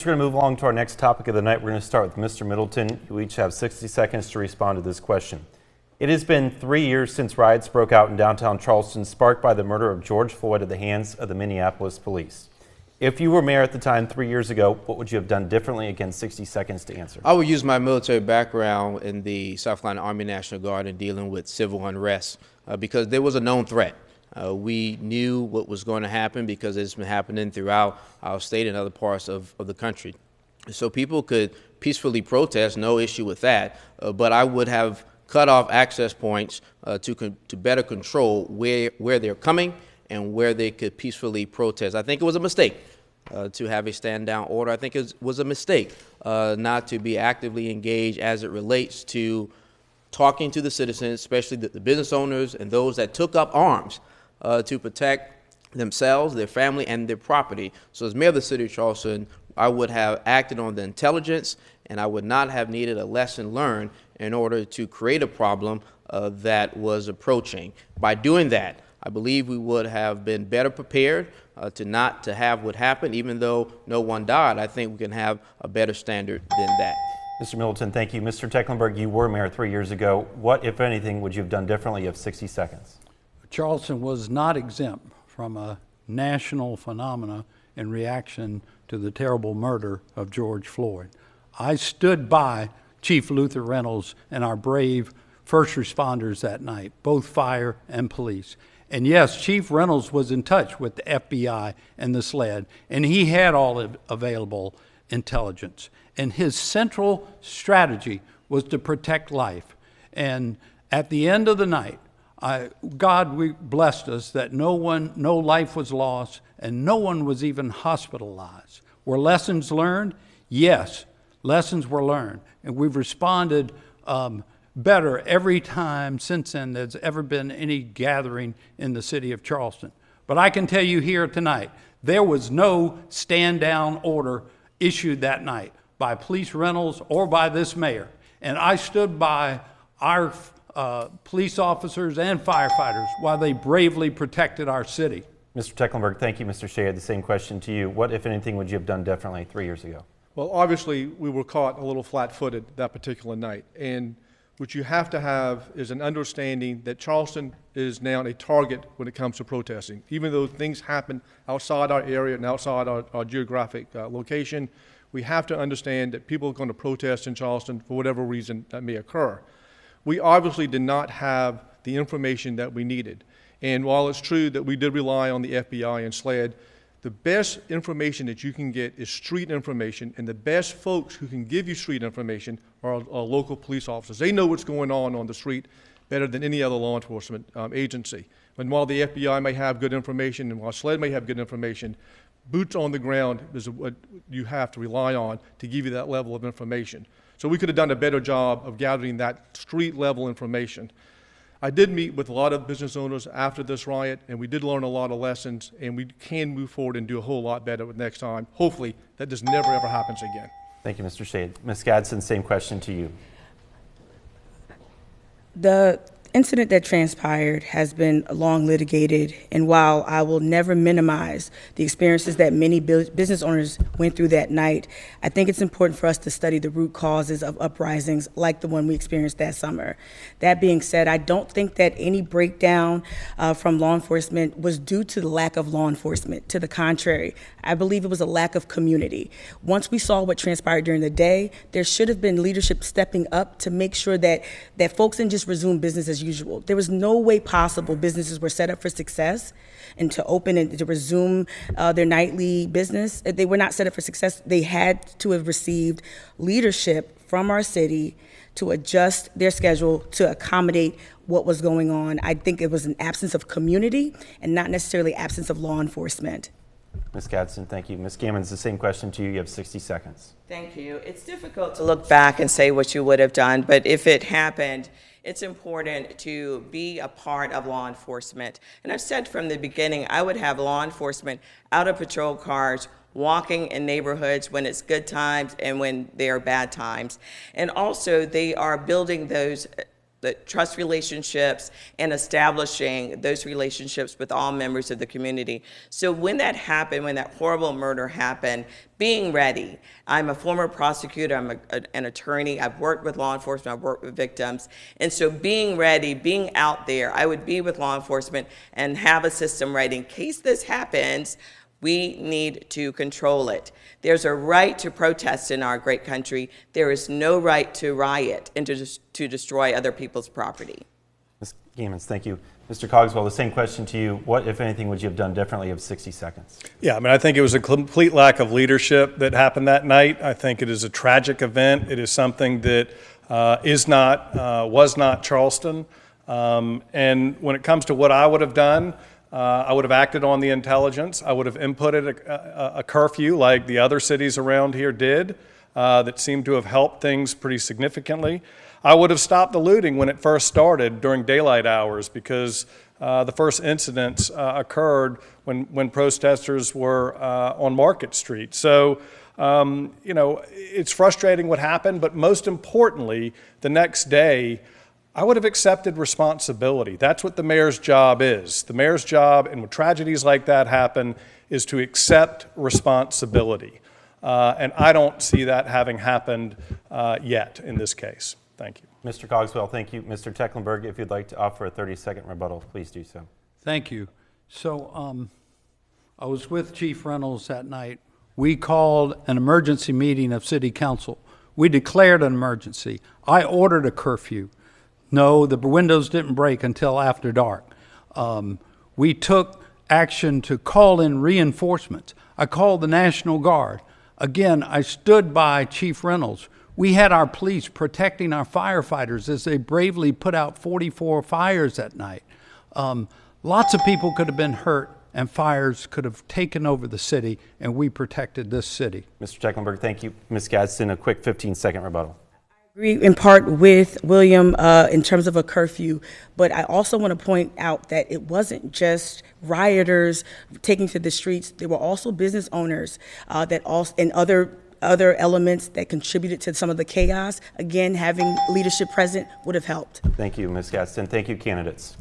We're going to move along to our next topic of the night. We're going to start with Mr. Middleton. You each have 60 seconds to respond to this question. It has been 3 years since riots broke out in downtown Charleston, sparked by the murder of George Floyd at the hands of the Minneapolis police. If you were mayor at the time 3 years ago, what would you have done differently? Again, 60 seconds to answer. I would use my military background in the South Carolina Army National Guard in dealing with civil unrest because there was a known threat. We knew what was going to happen because it's been happening throughout our state and other parts of the country. So people could peacefully protest, no issue with that, but I would have cut off access points to better control where they're coming and where they could peacefully protest. I think it was a mistake to have a stand-down order. I think it was a mistake not to be actively engaged as it relates to talking to the citizens, especially the business owners and those that took up arms to protect themselves, their family, and their property. So as mayor of the city of Charleston, I would have acted on the intelligence, and I would not have needed a lesson learned in order to create a problem that was approaching. By doing that, I believe we would have been better prepared to have what happened. Even though no one died, I think we can have a better standard than that. Mr. Middleton, thank you. Mr. Tecklenburg, you were mayor 3 years ago. What, if anything, would you have done differently? You have 60 seconds. Charleston was not exempt from a national phenomena in reaction to the terrible murder of George Floyd. I stood by Chief Luther Reynolds and our brave first responders that night, both fire and police. And yes, Chief Reynolds was in touch with the FBI and the SLED, and he had all available intelligence. And his central strategy was to protect life. And at the end of the night, God blessed us that no life was lost and no one was even hospitalized. Were lessons learned? Yes, lessons were learned. And we've responded better every time since then there's ever been any gathering in the city of Charleston. But I can tell you here tonight, there was no stand-down order issued that night by Police Reynolds or by this mayor. And I stood by our police officers and firefighters while they bravely protected our city. Mr. Tecklenburg, thank you. Mr. Shea, the same question to you. What, if anything, would you have done differently 3 years ago? Well, obviously, we were caught a little flat-footed that particular night. And what you have to have is an understanding that Charleston is now a target when it comes to protesting. Even though things happen outside our area and outside our geographic location, we have to understand that people are going to protest in Charleston for whatever reason that may occur. We obviously did not have the information that we needed. And while it's true that we did rely on the FBI and SLED, the best information that you can get is street information, and the best folks who can give you street information are our local police officers. They know what's going on the street better than any other law enforcement agency. And while the FBI may have good information and while SLED may have good information, boots on the ground is what you have to rely on to give you that level of information. So we could have done a better job of gathering that street level information. I did meet with a lot of business owners after this riot, and we did learn a lot of lessons, and we can move forward and do a whole lot better next time. Hopefully that just never ever happens again. Thank you, Mr. Shade. Ms. Gadsden, same question to you. The incident that transpired has been long litigated, and while I will never minimize the experiences that many business owners went through that night, I think it's important for us to study the root causes of uprisings like the one we experienced that summer. That being said, I don't think that any breakdown from law enforcement was due to the lack of law enforcement. To the contrary, I believe it was a lack of community. Once we saw what transpired during the day, there should have been leadership stepping up to make sure that folks didn't just resume business as usual. There was no way possible businesses were set up for success and to open and to resume their nightly business. They were not set up for success. They had to have received leadership from our city to adjust their schedule to accommodate what was going on. I think it was an absence of community and not necessarily absence of law enforcement. Ms. Gadsden, thank you. Ms. Gammons, the same question to you. You have 60 seconds. Thank you. It's difficult to look back and say what you would have done, but if it happened, it's important to be a part of law enforcement. And I've said from the beginning, I would have law enforcement out of patrol cars, walking in neighborhoods when it's good times and when they are bad times. And also, they are building those the trust relationships and establishing those relationships with all members of the community. So when that happened, when that horrible murder happened, being ready. I'm a former prosecutor, I'm an attorney, I've worked with law enforcement, I've worked with victims, and so being ready, being out there, I would be with law enforcement and have a system ready. In case this happens, we need to control it. There's a right to protest in our great country. There is no right to riot and to destroy other people's property. Ms. Gamans, thank you. Mr. Cogswell, the same question to you. What, if anything, would you have done differently? You have 60 seconds. Yeah, I mean, I think it was a complete lack of leadership that happened that night. I think it is a tragic event. It is something that was not Charleston. And when it comes to what I would have done, I would have acted on the intelligence. I would have inputted a curfew like the other cities around here did that seemed to have helped things pretty significantly. I would have stopped the looting when it first started during daylight hours because the first incidents occurred when protesters were on Market Street. So, you know, it's frustrating what happened, but most importantly, the next day, I would have accepted responsibility. That's what the mayor's job is. The mayor's job, and when tragedies like that happen, is to accept responsibility. And I don't see that having happened yet in this case. Thank you. Mr. Cogswell, thank you. Mr. Tecklenburg, if you'd like to offer a 30-second rebuttal, please do so. Thank you. So I was with Chief Reynolds that night. We called an emergency meeting of City Council. We declared an emergency. I ordered a curfew. No, the windows didn't break until after dark. We took action to call in reinforcements. I called the National Guard. Again, I stood by Chief Reynolds. We had our police protecting our firefighters as they bravely put out 44 fires that night. Lots of people could have been hurt and fires could have taken over the city, and we protected this city. Mr. Tecklenburg, thank you. Ms. Gadsden, a quick 15-second rebuttal. Agree in part with William in terms of a curfew, but I also want to point out that it wasn't just rioters taking to the streets. There were also business owners that also and other elements that contributed to some of the chaos. Again, having leadership present would have helped. Thank you, Ms. Gadsden. Thank you, candidates.